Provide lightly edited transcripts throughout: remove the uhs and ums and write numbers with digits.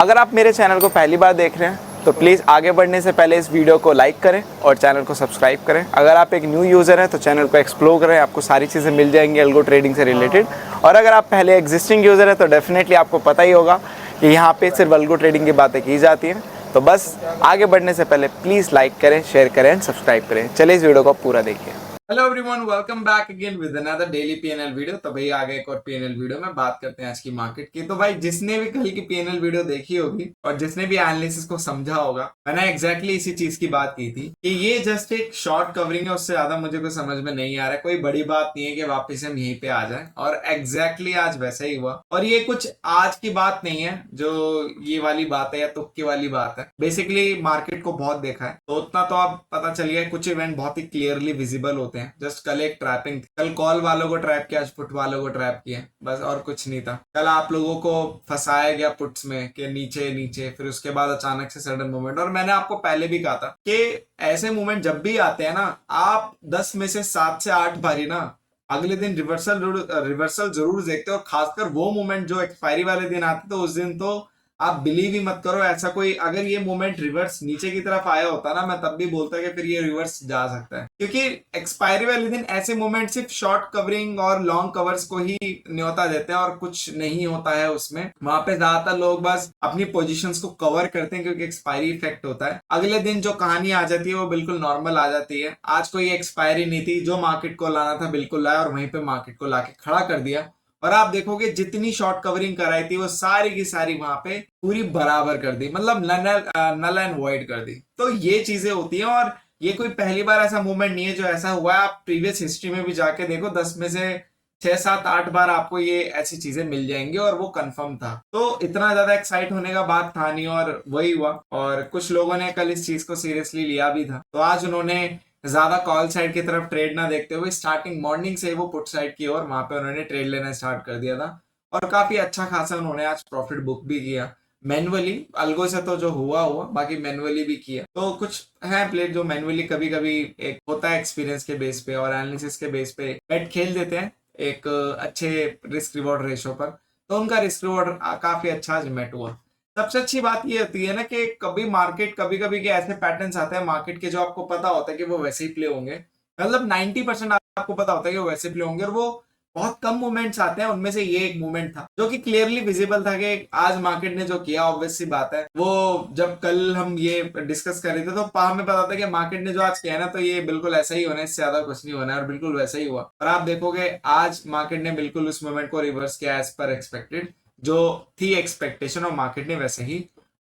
अगर आप मेरे चैनल को पहली बार देख रहे हैं तो प्लीज़ आगे बढ़ने से पहले इस वीडियो को लाइक करें और चैनल को सब्सक्राइब करें। अगर आप एक न्यू यूज़र हैं तो चैनल को एक्सप्लोर करें, आपको सारी चीज़ें मिल जाएंगी अल्गो ट्रेडिंग से रिलेटेड। और अगर आप पहले एग्जिस्टिंग यूज़र हैं तो डेफिनेटली आपको पता ही होगा कि यहाँ पे सिर्फ अल्गो ट्रेडिंग की बातें की जाती हैं। तो बस आगे बढ़ने से पहले प्लीज़ लाइक करें, शेयर करें एंड सब्सक्राइब करें। चलिए इस वीडियो को पूरा देखिए। Hello everyone, welcome back again with another daily PNL video. तो भाई आ गए एक और पीएनएल वीडियो में बात करते हैं आज की मार्केट की। तो भाई जिसने भी कल की पीएनएल वीडियो देखी होगी और जिसने भी एनालिसिस को समझा होगा, मैंने एग्जैक्टली इसी चीज की बात की थी कि ये जस्ट एक शॉर्ट कवरिंग है, उससे ज्यादा मुझे कुछ समझ में नहीं आ रहा है। कोई बड़ी बात नहीं है कि वापस हम यहीं पे आ जाए, और एग्जैक्टली आज वैसा ही हुआ। और ये कुछ आज की बात नहीं है जो ये वाली बात है या तुक्की वाली बात है। बेसिकली मार्केट को बहुत देखा है तो उतना तो अब पता चल गया, कुछ इवेंट बहुत ही क्लियरली विजिबल होते हैं। जस्ट कल एक ट्रैपिंग, कल कॉल वालों को ट्रैप किया, आज पुट वालों को ट्रैप किया, बस और कुछ नहीं था। कल आप लोगों को फंसाया गया पुट्स में कि नीचे नीचे, फिर उसके बाद अचानक से सडन मूवमेंट। और मैंने आपको पहले भी कहा था कि ऐसे मूवमेंट जब भी आते हैं ना, आप 10 में से 7 से 8 बारी ना अगले दिन रिवर्सल जरूर देखते हो। और खासकर वो मूवमेंट जो एक्सपायरी वाले दिन आते तो उस दिन तो आप बिलीव ही मत करो। ऐसा कोई अगर ये मूवमेंट रिवर्स नीचे की तरफ आया होता ना, मैं तब भी बोलता कि फिर ये रिवर्स जा सकता है, क्योंकि एक्सपायरी वाले दिन ऐसे मूवमेंट सिर्फ शॉर्ट कवरिंग और लॉन्ग कवर्स को ही न्योता देते हैं और कुछ नहीं होता है उसमें। वहां पे ज्यादातर लोग बस अपनी पोजीशंस को कवर करते हैं क्योंकि एक्सपायरी इफेक्ट होता है। अगले दिन जो कहानी आ जाती है वो बिल्कुल नॉर्मल आ जाती है। आज कोई एक्सपायरी नहीं थी, जो मार्केट को लाना था बिल्कुल लाया और वहीं पे मार्केट को लाके खड़ा कर दिया। और आप देखोगे जितनी शॉर्ट कवरिंग कराई थी वो सारी की सारी वहां पे पूरी बराबर कर दी, मतलब नल एंड वॉइड कर दी। तो ये चीजें होती हैं और ये कोई पहली बार ऐसा मूवमेंट नहीं है जो ऐसा हुआ है। आप प्रीवियस हिस्ट्री में भी जाके देखो, 10 में से 6 7 8 बार आपको ये ऐसी चीजें मिल जाएंगी और वो कंफर्म था। तो इतना ज्यादा एक्साइट होने का बात था नहीं और वही हुआ। और कुछ लोगों ने कल इस चीज को सीरियसली लिया भी था, तो आज उन्होंने ज्यादा कॉल साइड की तरफ ट्रेड ना देखते हुए स्टार्टिंग मॉर्निंग से वो पुट साइड की ओर वहां पे उन्होंने ट्रेड लेना स्टार्ट कर दिया था। और काफी अच्छा खासा उन्होंने आज प्रॉफिट बुक भी किया मैनुअली। अल्गो से तो जो हुआ बाकी मैनुअली भी किया। तो कुछ है प्लेयर जो मैनुअली कभी कभी एक होता है एक्सपीरियंस के बेस पे और एनालिसिस के बेस पे बेट खेल देते हैं एक अच्छे रिस्क रिवॉर्ड रेशो पर, तो उनका रिस्क रिवॉर्ड काफी अच्छा आज मेट हुआ। सबसे अच्छी बात ये होती है ना कि कभी मार्केट कभी कभी के ऐसे पैटर्न्स आते हैं मार्केट के जो आपको पता होता है कि वो वैसे ही प्ले होंगे, मतलब 90% आपको पता होता है कि वो वैसे प्ले होंगे। और वो बहुत कम मूवमेंट्स आते हैं, उनमें से ये एक मूवमेंट था जो कि क्लियरली विजिबल था कि आज मार्केट ने जो किया, ऑब्वियस सी बात है। वो जब कल हम ये डिस्कस कर रहे थे तो हमें पता था कि मार्केट ने जो आज किया ना, तो ये बिल्कुल ऐसा ही होना है, इससे ज्यादा कुछ नहीं होना है, और बिल्कुल वैसा ही हुआ। और आप देखोगे आज मार्केट ने बिल्कुल उस मूवमेंट को रिवर्स किया एज पर एक्सपेक्टेड। जो थी एक्सपेक्टेशन और मार्केट ने वैसे ही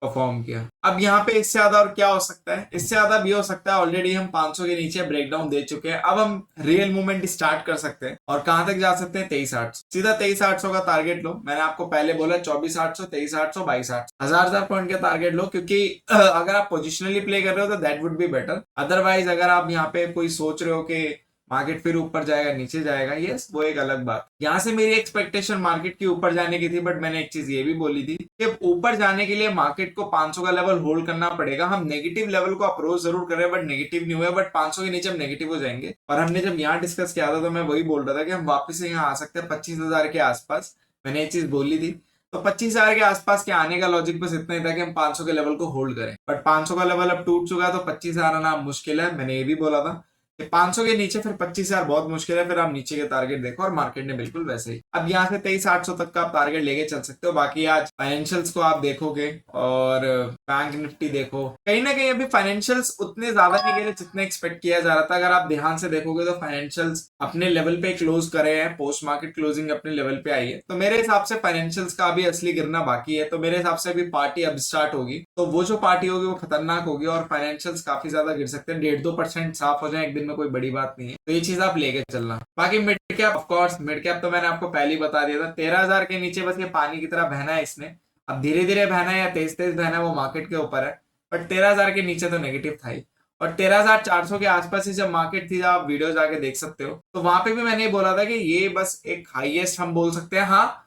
परफॉर्म किया। अब यहाँ पे इससे ज्यादा और क्या हो सकता है? इससे ज्यादा भी हो सकता है, ऑलरेडी हम 500 के नीचे ब्रेकडाउन दे चुके हैं। अब हम रियल मूवमेंट स्टार्ट कर सकते हैं और कहां तक जा सकते हैं? 23,800, सीधा 23,800 का टारगेट लो। मैंने आपको पहले बोला 24,800, 23,800, 22,800, 1000 पॉइंट का टारगेट लो, क्योंकि अगर आप पोजिशनली प्ले कर रहे हो तो that would be better. Otherwise अगर आप यहाँ पे कोई सोच रहे हो कि मार्केट फिर ऊपर जाएगा नीचे जाएगा, यस वो एक अलग बात। यहाँ से मेरी एक्सपेक्टेशन मार्केट की ऊपर जाने की थी, बट मैंने एक चीज ये भी बोली थी कि ऊपर जाने के लिए मार्केट को 500 का लेवल होल्ड करना पड़ेगा। हम नेगेटिव लेवल को अप्रोच जरूर कर रहे हैं बट नेगेटिव नहीं हुआ, बट 500 के नीचे हम नेगेटिव हो जाएंगे। और हमने जब यहाँ डिस्कस किया था तो मैं वही बोल रहा था कि हम वापस से यहाँ आ सकते हैं 25,000 के आसपास। मैंने ये चीज बोली थी। तो 25,000 के आसपास के आने का लॉजिक बस इतना ही था कि हम 500 के लेवल को होल्ड करें, बट 500 का लेवल अब टूट चुका है तो 25,000 आना मुश्किल है। मैंने ये भी बोला था कि 500 के नीचे फिर 25,000 बहुत मुश्किल है। फिर आप नीचे के टारगेट देखो, और मार्केट ने बिल्कुल वैसे ही अब यहाँ से 23,800 तक का आप टारगेट लेके चल सकते हो। बाकी आज फाइनेंशियल्स को आप देखोगे और बैंक निफ्टी देखो, कहीं ना कहीं अभी फाइनेंशियल्स उतने ज्यादा नहीं गिरे जितने एक्सपेक्ट किया जा रहा था। अगर आप ध्यान से देखोगे तो फाइनेंशियल्स अपने लेवल पे क्लोज करे हैं, पोस्ट मार्केट क्लोजिंग अपने लेवल पे आई है। तो मेरे हिसाब से फाइनेंशियल्स का अभी असली गिरना बाकी है। तो मेरे हिसाब से अभी पार्टी अब स्टार्ट होगी, तो वो जो पार्टी होगी वो खतरनाक होगी और फाइनेंशियल्स काफी ज्यादा गिर सकते हैं। 1.5-2% साफ हो जाए एक दिन में कोई बड़ी बात नहीं है, तो ये चीज आप लेके चलना। बाकी mid cap, of course mid cap तो मैंने आपको पहले ही बता दिया था, 13,000 के नीचे बस ये पानी की तरह बहना है इसने। अब धीरे धीरे बहना है या तेज तेज बहना है वो मार्केट के ऊपर है, बट 13,000 के नीचे तो नेगेटिव था ही। और 13,400 के आसपास ही जब मार्केट थी, आप वीडियो जाके देख सकते हो, तो वहां पे भी मैंने बोला था कि ये बस एक हाईएस्ट हम बोल सकते हैं। हाँ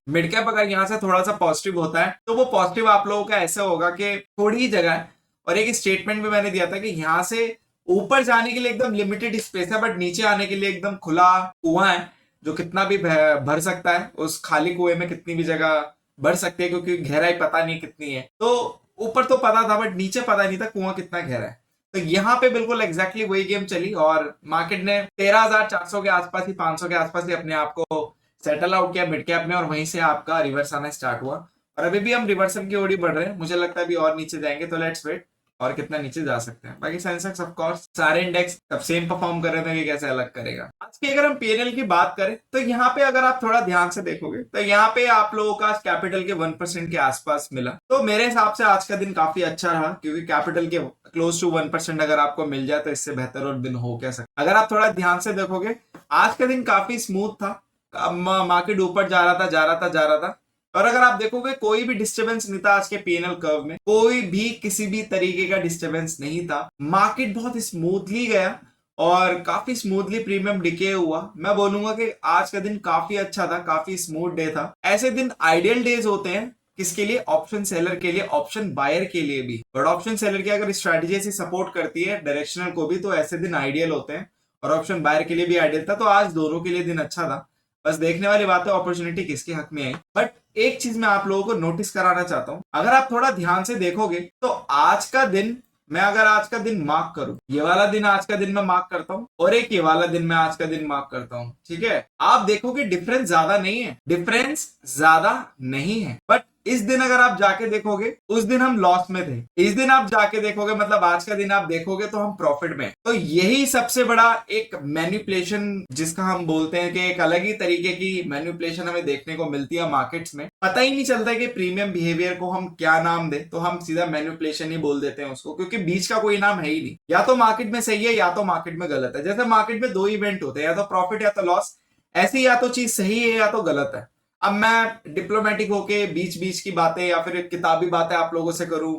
मिड कैप अगर यहाँ से थोड़ा सा पॉजिटिव होता है तो वो पॉजिटिव आप लोगों का ऐसा होगा कि थोड़ी ही जगह है। और एक स्टेटमेंट भी मैंने दिया था कि यहाँ से ऊपर जाने के लिए एकदम लिमिटेड स्पेस है, बट नीचे आने के लिए एकदम खुला कुआं है जो कितना भी भर सकता है। उस खाली कुएं में कितनी भी जगह बढ़ सकती है, क्योंकि गहराई पता नहीं कितनी है। तो ऊपर तो पता था बट नीचे पता नहीं था कुआं कितना गहरा है। तो यहाँ पे बिल्कुल एग्जैक्टली वही गेम चली और मार्केट ने 13,400 के आसपास ही, 500 के आसपास ही अपने आप को सेटल आउट किया मिड कैप में, और वहीं से आपका रिवर्स आना स्टार्ट हुआ। और अभी भी हम रिवर्सल की ओर ही बढ़ रहे हैं, मुझे लगता है अभी और नीचे जाएंगे, तो लेट्स वेट और कितना नीचे जा सकते हैं। बाकी सेंसेक्स ऑफ कोर्स सारे इंडेक्स सब सेम परफॉर्म कर रहे थे, कि कैसे अलग करेगा। आज की अगर हम पीएनएल की बात करें तो यहाँ पे अगर आप थोड़ा ध्यान से देखोगे तो यहाँ पे आप लोगों का कैपिटल के 1% के आसपास मिला। तो मेरे हिसाब से आज का दिन काफी अच्छा रहा, क्योंकि कैपिटल के क्लोज टू 1% अगर आपको मिल जाए तो इससे बेहतर और दिन हो क्या सकता। अगर आप थोड़ा ध्यान से देखोगे आज का दिन काफी स्मूथ था, मार्केट ऊपर जा रहा था जा रहा था जा रहा था। और अगर आप देखोगे कोई भी डिस्टरबेंस नहीं था आज के पीएनएल कर्व में, कोई भी किसी भी तरीके का डिस्टरबेंस नहीं था। मार्केट बहुत स्मूथली गया और काफी स्मूथली प्रीमियम डिके हुआ। मैं बोलूंगा कि आज का दिन काफी अच्छा था, काफी स्मूथ डे था। ऐसे दिन आइडियल डेज होते हैं किसके लिए? ऑप्शन सेलर के लिए, ऑप्शन बायर के लिए भी। बट ऑप्शन सेलर की अगर स्ट्रेटेजी ऐसी सपोर्ट करती है डायरेक्शनल को भी, तो ऐसे दिन आइडियल होते हैं, और ऑप्शन बायर के लिए भी आइडियल था। तो आज दोनों के लिए दिन अच्छा था। बस देखने वाली बात है अपॉर्चुनिटी किसके हक में आई। बट एक चीज मैं आप लोगों को नोटिस कराना चाहता हूं, अगर आप थोड़ा ध्यान से देखोगे तो आज का दिन, मैं अगर आज का दिन मार्क करूं, ये वाला दिन आज का दिन मैं मार्क करता हूं, और एक ये वाला दिन मैं आज का दिन मार्क करता हूं, ठीक है? आप देखोगे डिफरेंस ज्यादा नहीं है, डिफरेंस ज्यादा नहीं है। बट इस दिन अगर आप जाके देखोगे, उस दिन हम लॉस में थे, इस दिन आप जाके देखोगे, मतलब आज का दिन आप देखोगे तो हम प्रॉफिट में। तो यही सबसे बड़ा एक मैनिपुलेशन जिसका हम बोलते हैं, कि एक अलग ही तरीके की मैनिपुलेशन हमें देखने को मिलती है मार्केट्स में। पता ही नहीं चलता कि प्रीमियम बिहेवियर को हम क्या नाम दें, तो हम सीधा मैनिपुलेशन ही बोल देते हैं उसको, क्योंकि बीच का कोई नाम है ही नहीं। या तो मार्केट में सही है या तो मार्केट में गलत है। जैसे मार्केट में दो इवेंट होते हैं, या तो प्रॉफिट या तो लॉस। ऐसी या तो चीज सही है या तो गलत है। अब मैं डिप्लोमेटिक होके बीच बीच की बातें या फिर किताबी बातें आप लोगों से करूं,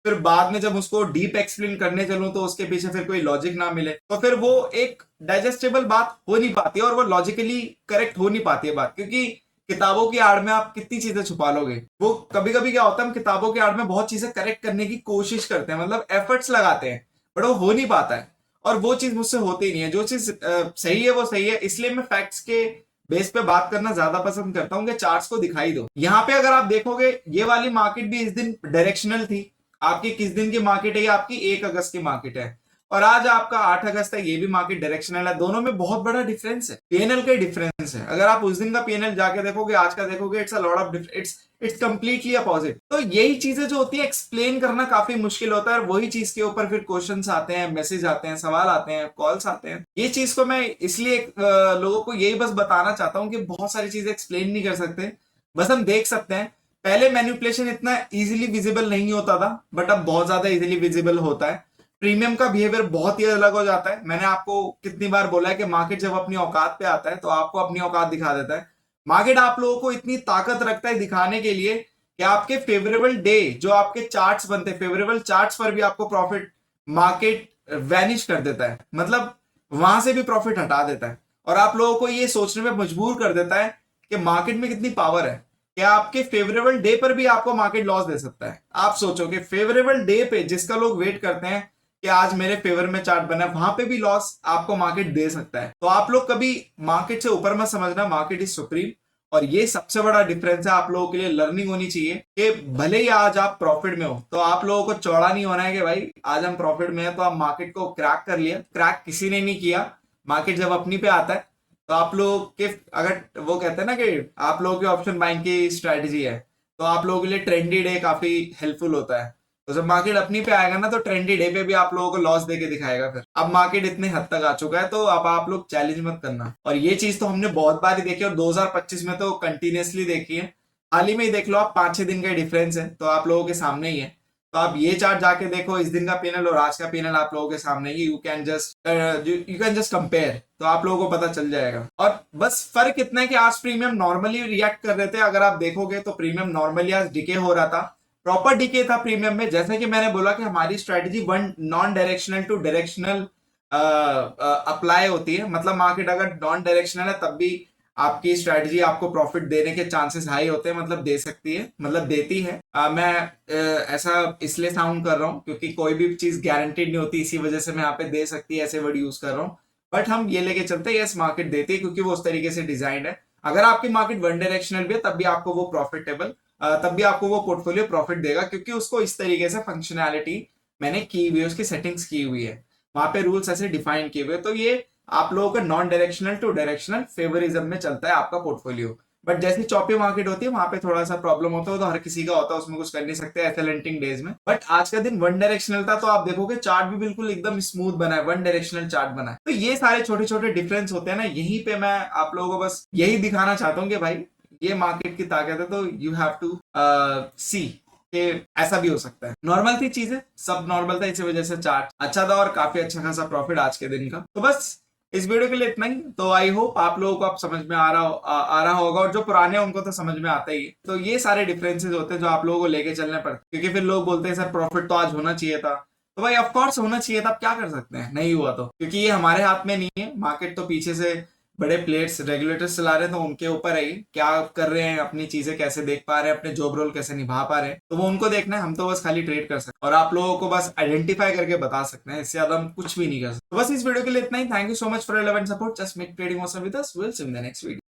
फिर बाद में जब उसको डीप एक्सप्लेन करने चलूं तो उसके पीछे फिर कोई लॉजिक ना मिले, तो फिर वो एक डाइजेस्टेबल बात हो नहीं पाती है, और वो लॉजिकली करेक्ट हो नहीं पाती है बात। क्योंकि किताबों की आड़ में आप कितनी चीजें छुपा लोगे। वो कभी कभी क्या होता है, हम किताबों की आड़ में बहुत चीजें करेक्ट करने की कोशिश करते हैं, मतलब एफर्ट्स लगाते हैं, बट वो हो नहीं पाता है। और वो चीज मुझसे होती नहीं है। जो चीज सही है वो सही है, इसलिए मैं फैक्ट्स के बेस पे बात करना ज्यादा पसंद करता हूं कि चार्ट्स को दिखाई दो। यहाँ पे अगर आप देखोगे ये वाली मार्केट भी इस दिन डायरेक्शनल थी। आपकी किस दिन की मार्केट है? ये आपकी 1 अगस्त की मार्केट है, और आज आपका 8 अगस्त है, ये भी मार्केट डायरेक्शनल है। दोनों में बहुत बड़ा डिफरेंस है, पीएनएल का डिफरेंस है। अगर आप उस दिन का पीएनएल जाके देखोगे, आज का देखोगे, it's a lot of its completely opposite. तो यही चीजें जो होती है एक्सप्लेन करना काफी मुश्किल होता है, और वही चीज के ऊपर फिर क्वेश्चंस आते हैं, मैसेज आते हैं, सवाल आते हैं, कॉल्स आते हैं। ये चीज को मैं इसलिए लोगों को यही बस बताना चाहता हूँ कि बहुत सारी चीजें एक्सप्लेन नहीं कर सकते, बस हम देख सकते हैं। पहले मैनिपुलेशन इतना इजीली विजिबल नहीं होता था, बट अब बहुत ज्यादा इजीली विजिबल होता है। प्रीमियम का बिहेवियर बहुत ही अलग हो जाता है। मैंने आपको कितनी बार बोला है कि मार्केट जब अपनी औकात पे आता है तो आपको अपनी औकात दिखा देता है। मार्केट आप लोगों को इतनी ताकत रखता है दिखाने के लिए कि आपके फेवरेबल डे, जो आपके चार्ट्स बनते हैं, फेवरेबल चार्ट्स पर भी आपको प्रॉफिट मार्केट वैनिश कर देता है, मतलब वहां से भी प्रॉफिट हटा देता है, और आप लोगों को ये सोचने में मजबूर कर देता है कि मार्केट में कितनी पावर है, कि आपके फेवरेबल डे पर भी आपको मार्केट लॉस दे सकता है। आप सोचो कि फेवरेबल डे पे जिसका लोग वेट करते हैं कि आज मेरे फेवर में चार्ट बना है, वहां पे भी लॉस आपको मार्केट दे सकता है। तो आप लोग कभी मार्केट से ऊपर मत समझना, मार्केट इज सुप्रीम। और ये सबसे बड़ा डिफरेंस है, आप लोगों के लिए लर्निंग होनी चाहिए कि भले ही आज आप प्रॉफिट में हो तो आप लोगों को चौड़ा नहीं होना है कि भाई आज हम प्रॉफिट में है तो आप मार्केट को क्रैक कर लिया। क्रैक किसी ने नहीं किया। मार्केट जब अपनी पे आता है तो आप लोग के, अगर वो कहते हैं ना कि आप लोगों की ऑप्शन बाइंग की स्ट्रेटेजी है, तो आप लोगों के लिए ट्रेंडी डे काफी हेल्पफुल होता है। तो जब मार्केट अपनी पे आएगा ना, तो ट्रेंडी डे पे भी आप लोगों को लॉस देके दिखाएगा। फिर अब मार्केट इतने हद तक आ चुका है, तो अब आप लोग चैलेंज मत करना। और ये चीज तो हमने बहुत बार ही देखी, और 2025 में तो कंटिन्यूसली देखी है। हाल ही में ही देख लो आप, 5-6 दिन का डिफरेंस है, तो आप लोगों के सामने ही है। तो आप ये चार्ट जाके देखो, इस दिन का पीएनएल और आज का पीएनएल आप लोगों के सामने ही, यू कैन जस्ट कंपेयर, तो आप लोगों को पता चल जाएगा। और बस फर्क इतना है कि आज प्रीमियम नॉर्मली रिएक्ट कर रहे थे। अगर आप देखोगे तो प्रीमियम नॉर्मली आज डिके हो रहा था, प्रॉपर डीके था प्रीमियम में। जैसे कि मैंने बोला कि हमारी strategy one non directional to directional apply होती है। मतलब मार्केट अगर नॉन डायरेक्शनल है तब भी आपकी स्ट्रेटजी आपको प्रॉफिट देने के चांसेस हाई होते हैं, मतलब दे सकती है, मतलब देती है। मैं ऐसा इसलिए साउंड कर रहा हूँ क्योंकि कोई भी चीज गारंटीड नहीं होती, इसी वजह से मैं यहाँ पे दे सकती है ऐसे वर्ड यूज कर रहा हूँ। बट हम ये लेके चलते हैं, यस मार्केट देती है क्योंकि वो उस तरीके से डिजाइन है। अगर आपकी मार्केट वन डायरेक्शनल भी है तब भी आपको वो प्रॉफिटेबल तब भी आपको वो पोर्टफोलियो प्रॉफिट देगा, क्योंकि उसको इस तरीके से फंक्शनैलिटी मैंने की हुई है, उसकी सेटिंग्स की हुई है, वहां पे रूल्स ऐसे डिफाइन किए हुए। तो ये आप लोगों का non directional to directional favouritism में चलता है आपका पोर्टफोलियो। बट जैसी चॉपी मार्केट होती है वहां पे थोड़ा सा प्रॉब्लम होता है, तो हर किसी का होता है, उसमें कुछ कर नहीं सकते एथलेंटिंग डेज में। बट आज का दिन वन डायरेक्शनल था, तो आप देखोगे चार्ट भी बिल्कुल एकदम स्मूथ बना है, वन डायरेक्शनल चार्ट बना है। तो ये सारे छोटे छोटे डिफरेंस होते हैं ना, यहीं पे मैं आप लोगों को बस यही दिखाना चाहता हूँ कि भाई ये मार्केट की ताकत है, तो यू हैव टू सी कि ऐसा भी हो सकता है। नॉर्मल थी चीजें, सब नॉर्मल था, इसी वजह से चार्ट अच्छा था और काफी अच्छा खासा प्रॉफिट आज के दिन का। तो बस इस वीडियो के लिए इतना ही। तो आई होप आप लोगों को आप समझ में आ रहा होगा, और जो पुराने हैं उनको तो समझ में आता ही है। तो ये सारे डिफरेंसेस होते हैं जो आप लोगों को लेके चलने पड़ते, क्योंकि फिर लोग बोलते हैं सर प्रॉफिट तो आज होना चाहिए था। तो भाई ऑफ कोर्स होना चाहिए था, आप क्या कर सकते हैं, नहीं हुआ तो, क्योंकि ये हमारे हाथ में नहीं है। मार्केट तो पीछे से बड़े प्लेट्स रेगुलेटर्स चला रहे हैं, तो उनके ऊपर है क्या कर रहे हैं, अपनी चीजें कैसे देख पा रहे हैं, अपने जॉब रोल कैसे निभा पा रहे हैं, तो वो उनको देखना है। हम तो बस खाली ट्रेड कर सकते हैं और आप लोगों को बस आइडेंटिफाई करके बता सकते हैं, इससे ज्यादा हम कुछ भी नहीं कर सकते। तो बस इस वीडियो के लिए इतना ही। Thank you so much for your love and support. Just make trading awesome with us. Will see you in the next video.